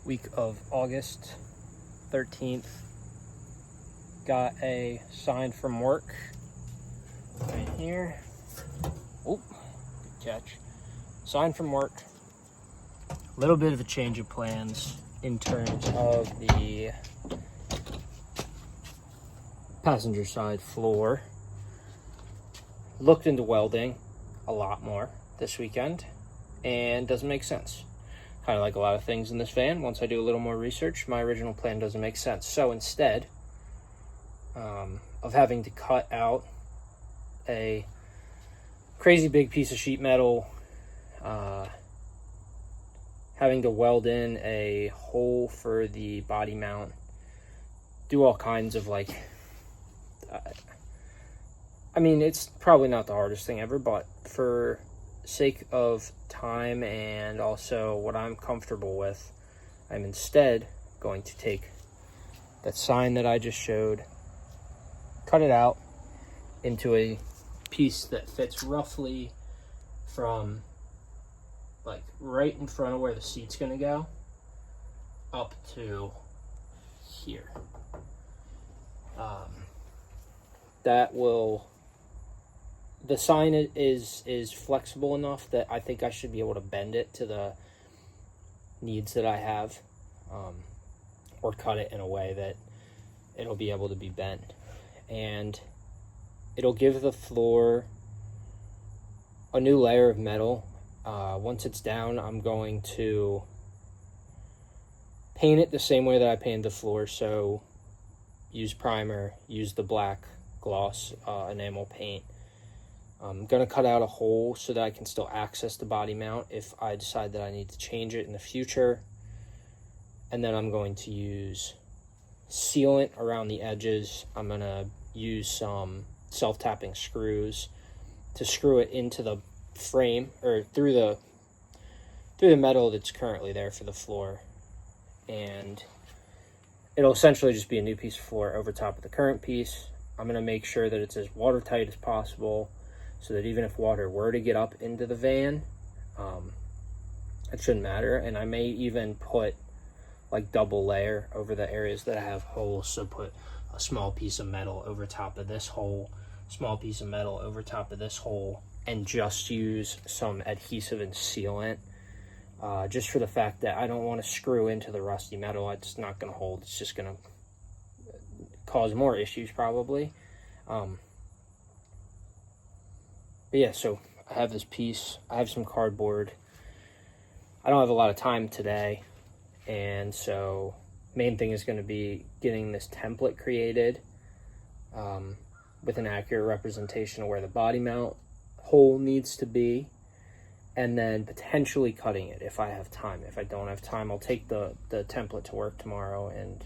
week of August 13th. Got a sign from work right here. Oh, good catch. Sign from work. A little bit of a change of plans in terms of the passenger side floor. Looked into welding a lot more this weekend, and doesn't make sense. Kind of like a lot of things in this van, once I do a little more research, my original plan doesn't make sense. So instead of having to cut out a crazy big piece of sheet metal, having to weld in a hole for the body mount, do all kinds of I mean, it's probably not the hardest thing ever, but for sake of time and also what I'm comfortable with, I'm instead going to take that sign that I just showed, cut it out into a piece that fits roughly from like right in front of where the seat's gonna go up to here. The sign is flexible enough that I think I should be able to bend it to the needs that I have, or cut it in a way that it'll be able to be bent. And it'll give the floor a new layer of metal. Once it's down, I'm going to paint it the same way that I painted the floor. So use primer, use the black gloss enamel paint. I'm going to cut out a hole so that I can still access the body mount if I decide that I need to change it in the future. And then I'm going to use sealant around the edges. I'm going to use some self-tapping screws to screw it into the frame, or through the metal that's currently there for the floor. And it'll essentially just be a new piece of floor over top of the current piece. I'm going to make sure that it's as watertight as possible, so that even if water were to get up into the van, it shouldn't matter. And I may even put like double layer over the areas that have holes. So put a small piece of metal over top of this hole, small piece of metal over top of this hole, and just use some adhesive and sealant, just for the fact that I don't want to screw into the rusty metal. It's not going to hold. It's just going to cause more issues probably. But yeah, so I have this piece, I have some cardboard. I don't have a lot of time today, and so main thing is going to be getting this template created with an accurate representation of where the body mount hole needs to be, and then potentially cutting it if I have time. If I don't have time, I'll take the template to work tomorrow and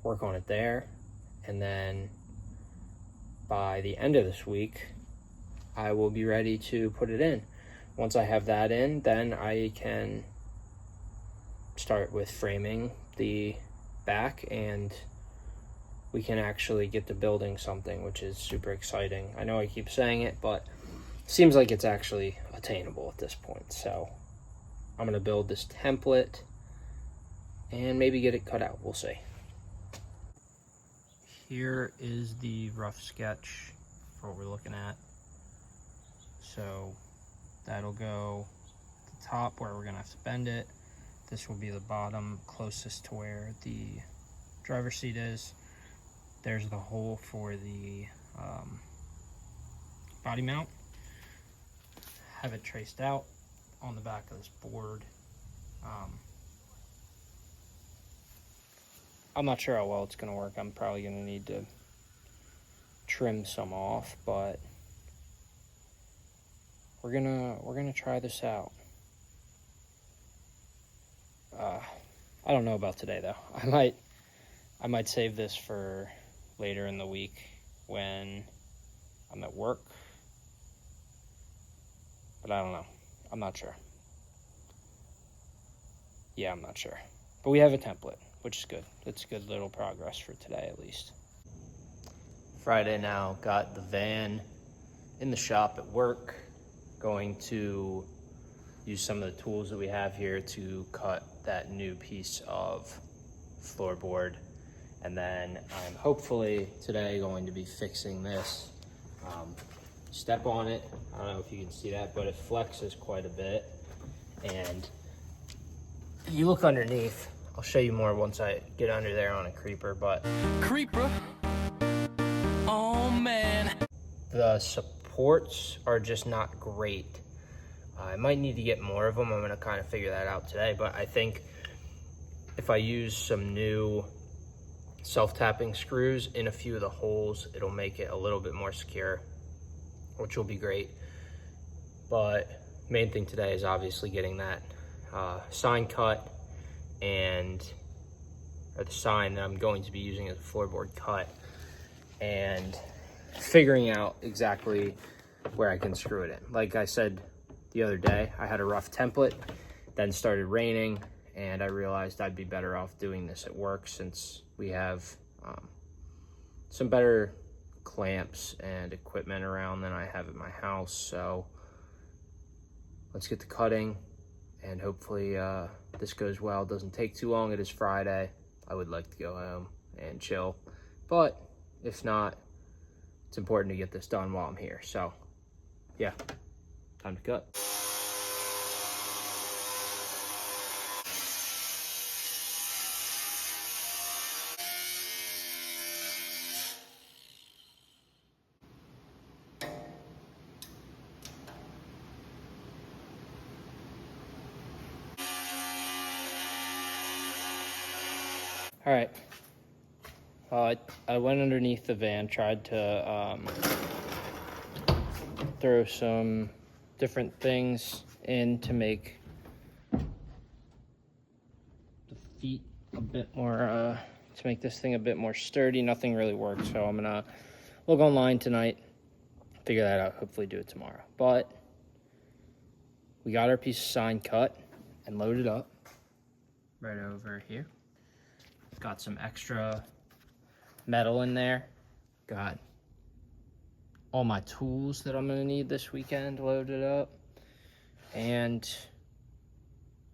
work on it there, and then by the end of this week, I will be ready to put it in. Once I have that in, then I can start with framing the back, and we can actually get to building something, which is super exciting. I know I keep saying it, but it seems like it's actually attainable at this point. So I'm going to build this template and maybe get it cut out. We'll see. Here is the rough sketch for what we're looking at. So that'll go at the top where we're gonna have to bend it. This will be the bottom closest to where the driver's seat is. There's the hole for the body mount. Have it traced out on the back of this board. I'm not sure how well it's gonna work. I'm probably gonna need to trim some off, but we're gonna try this out. I don't know about today though. I might save this for later in the week when I'm at work, but I don't know. I'm not sure. Yeah, I'm not sure. But we have a template, which is good. It's good little progress for today at least. Friday now, got the van in the shop at work. Going to use some of the tools that we have here to cut that new piece of floorboard. And then I'm hopefully today going to be fixing this. Step on it, I don't know if you can see that, but it flexes quite a bit. And if you look underneath, I'll show you more once I get under there on a creeper, but Creeper, oh man. The supports are just not great. I might need to get more of them. I'm gonna kind of figure that out today, but I think if I use some new self-tapping screws in a few of the holes, it'll make it a little bit more secure, which will be great. But main thing today is obviously getting that sign cut, or the sign that I'm going to be using as a floorboard cut, and figuring out exactly where I can screw it in. Like I said the other day, I had a rough template, then started raining, and I realized I'd be better off doing this at work since we have some better clamps and equipment around than I have at my house. So let's get to cutting, and hopefully this goes well. It doesn't take too long. It is Friday. I would like to go home and chill, but if not, it's important to get this done while I'm here. So yeah, time to cut. All right, I went underneath the van, tried to throw some different things in to make the feet a bit more, to make this thing a bit more sturdy. Nothing really worked, so I'm gonna look online tonight, figure that out, hopefully do it tomorrow. But we got our piece of sign cut and loaded up right over here. Got some extra metal in there. Got all my tools that I'm gonna need this weekend loaded up. And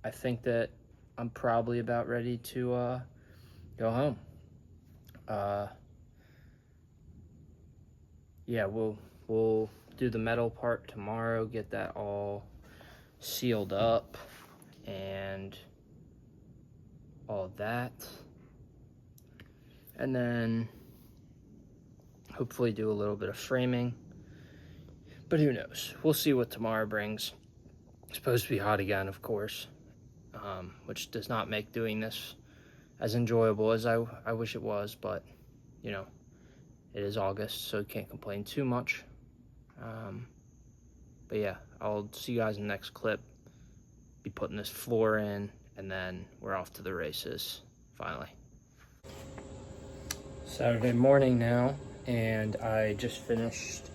I think that I'm probably about ready to go home. Yeah, we'll do the metal part tomorrow, get that all sealed up and all that. And then hopefully do a little bit of framing, but who knows? We'll see what tomorrow brings. It's supposed to be hot again, of course, which does not make doing this as enjoyable as I wish it was, but you know, it is August, so can't complain too much. But yeah, I'll see you guys in the next clip. Be putting this floor in, and then we're off to the races, finally. Saturday morning now, and I just finished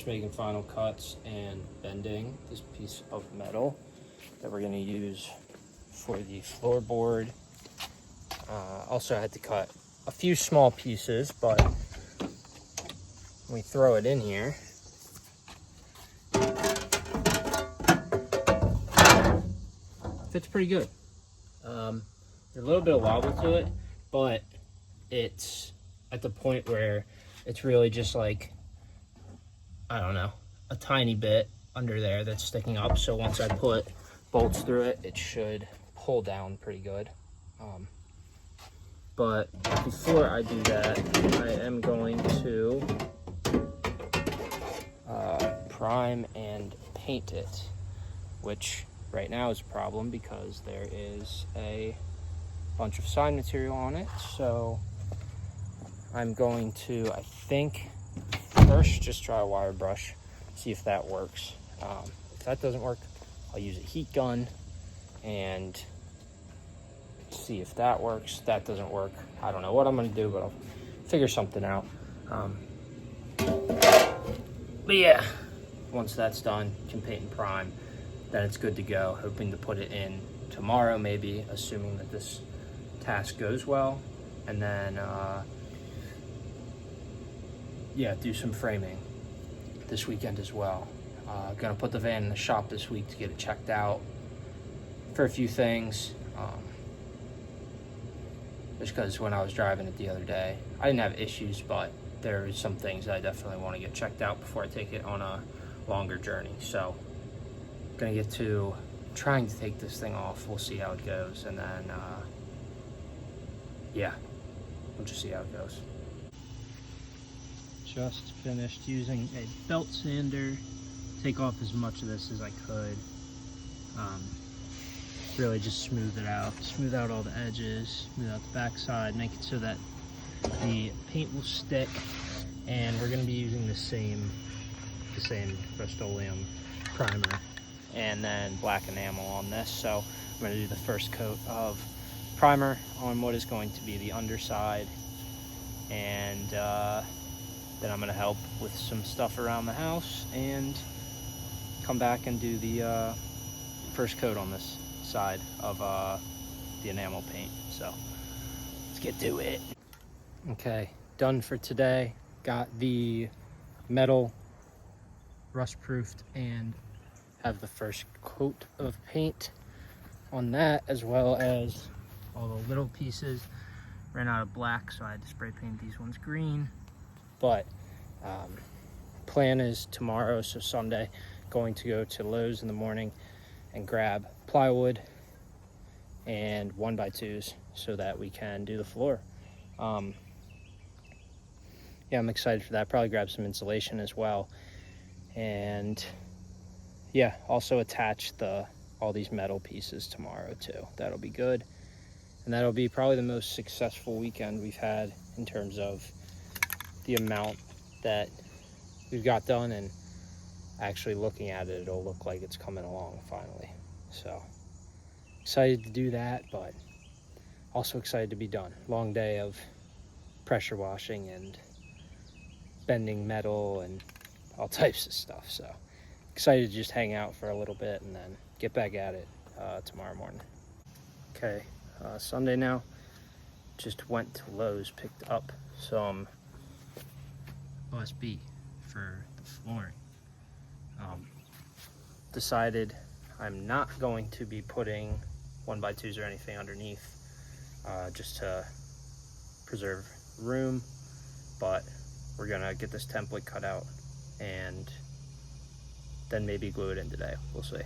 making final cuts and bending this piece of metal that we're going to use for the floorboard. Also, I had to cut a few small pieces, but when we throw it in here, fits pretty good. There's a little bit of wobble to it, but it's at the point where it's really just like, I don't know, a tiny bit under there that's sticking up. So once I put bolts through it, it should pull down pretty good. But before I do that, I am going to prime and paint it, which right now is a problem because there is a bunch of sign material on it. So I'm going to, I think, first just try a wire brush, see if that works. If that doesn't work, I'll use a heat gun and see if that works. That doesn't work, I don't know what I'm gonna do, but I'll figure something out. But yeah, once that's done, can paint and prime, then it's good to go. Hoping to put it in tomorrow, maybe, assuming that this task goes well. And then, yeah, do some framing this weekend as well. Gonna put the van in the shop this week to get it checked out for a few things. Just because when I was driving it the other day, I didn't have issues, but there are some things that I definitely want to get checked out before I take it on a longer journey. So gonna get to trying to take this thing off. We'll see how it goes, and then yeah, we'll just see how it goes. Just finished using a belt sander, take off as much of this as I could. Really just smooth it out, smooth out all the edges, smooth out the backside, make it so that the paint will stick. And we're going to be using the same Rust-Oleum primer and then black enamel on this. So I'm going to do the first coat of primer on what is going to be the underside, and then I'm going to help with some stuff around the house and come back and do the first coat on this side of the enamel paint. So let's get to it. Okay, done for today. Got the metal rust proofed and have the first coat of paint on that, as well as all the little pieces. Ran out of black, so I had to spray paint these ones green. But plan is tomorrow, so Sunday, going to go to Lowe's in the morning and grab plywood and 1x2s so that we can do the floor. Yeah, I'm excited for that. Probably grab some insulation as well, and yeah, also attach all these metal pieces tomorrow too. That'll be good, and that'll be probably the most successful weekend we've had in terms of the amount that we've got done, and actually looking at it, it'll look like it's coming along finally. So excited to do that, but also excited to be done. Long day of pressure washing and bending metal and all types of stuff. So excited to just hang out for a little bit and then get back at it tomorrow morning. Okay, Sunday now. Just went to Lowe's, picked up some OSB for the flooring. Decided I'm not going to be putting 1x2s or anything underneath, just to preserve room, but we're gonna get this template cut out and then maybe glue it in today. We'll see.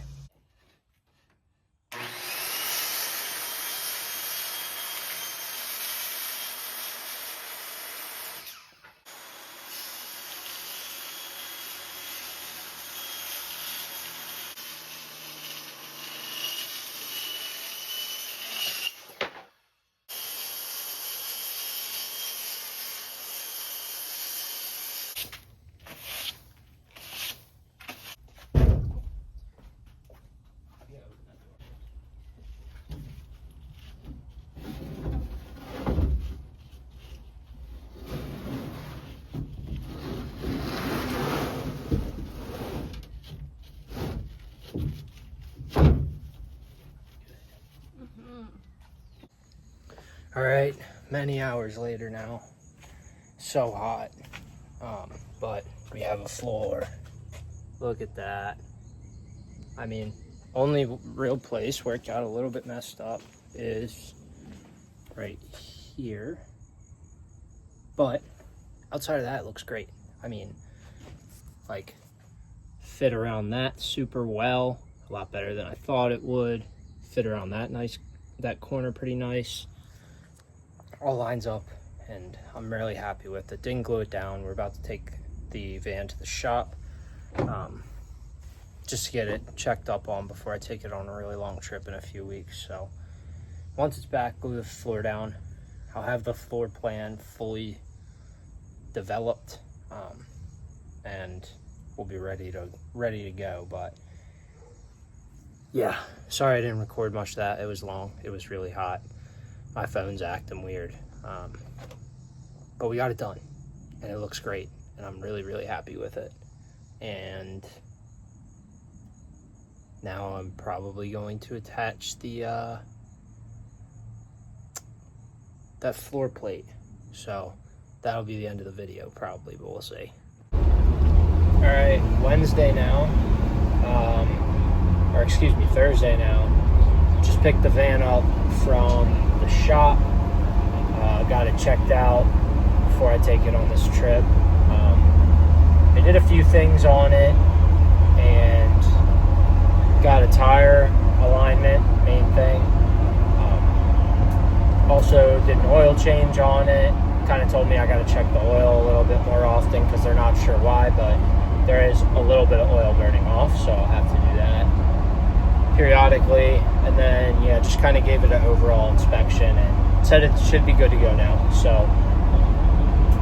All right, many hours later now. So hot, but we have a floor. Look at that. I mean, only real place where it got a little bit messed up is right here, but outside of that, it looks great. I mean, like, fit around that super well, a lot better than I thought it would. Fit around that corner pretty nice. All lines up, and I'm really happy with it. Didn't glue it down. We're about to take the van to the shop, just to get it checked up on before I take it on a really long trip in a few weeks. So once it's back, glue the floor down. I'll have the floor plan fully developed, and we'll be ready to go. But yeah, sorry I didn't record much of that. It was long. It was really hot. My phone's acting weird, but we got it done, and it looks great, and I'm really, really happy with it. And now I'm probably going to attach the that floor plate, so that'll be the end of the video probably, but we'll see. All Alright, Wednesday now, or excuse me, Thursday now. Just picked the van up from the shop, got it checked out before I take it on this trip. I did a few things on it and got a tire alignment, main thing. Also did an oil change on it. Kind of told me I got to check the oil a little bit more often because they're not sure why, but there is a little bit of oil burning off, so I'll have to do that periodically. And then yeah, just kind of gave it an overall inspection and said it should be good to go now. So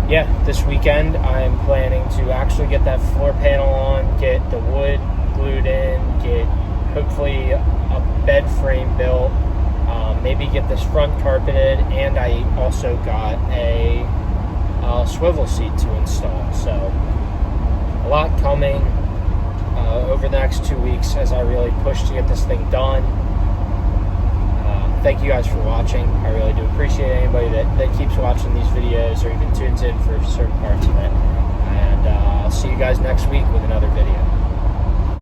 yeah, this weekend I'm planning to actually get that floor panel on, get the wood glued in, get hopefully a bed frame built, maybe get this front carpeted, and I also got a swivel seat to install. So a lot coming over the next 2 weeks as I really push to get this thing done. Thank you guys for watching. I really do appreciate anybody that keeps watching these videos or even tunes in for certain parts of it. And I'll see you guys next week with another video.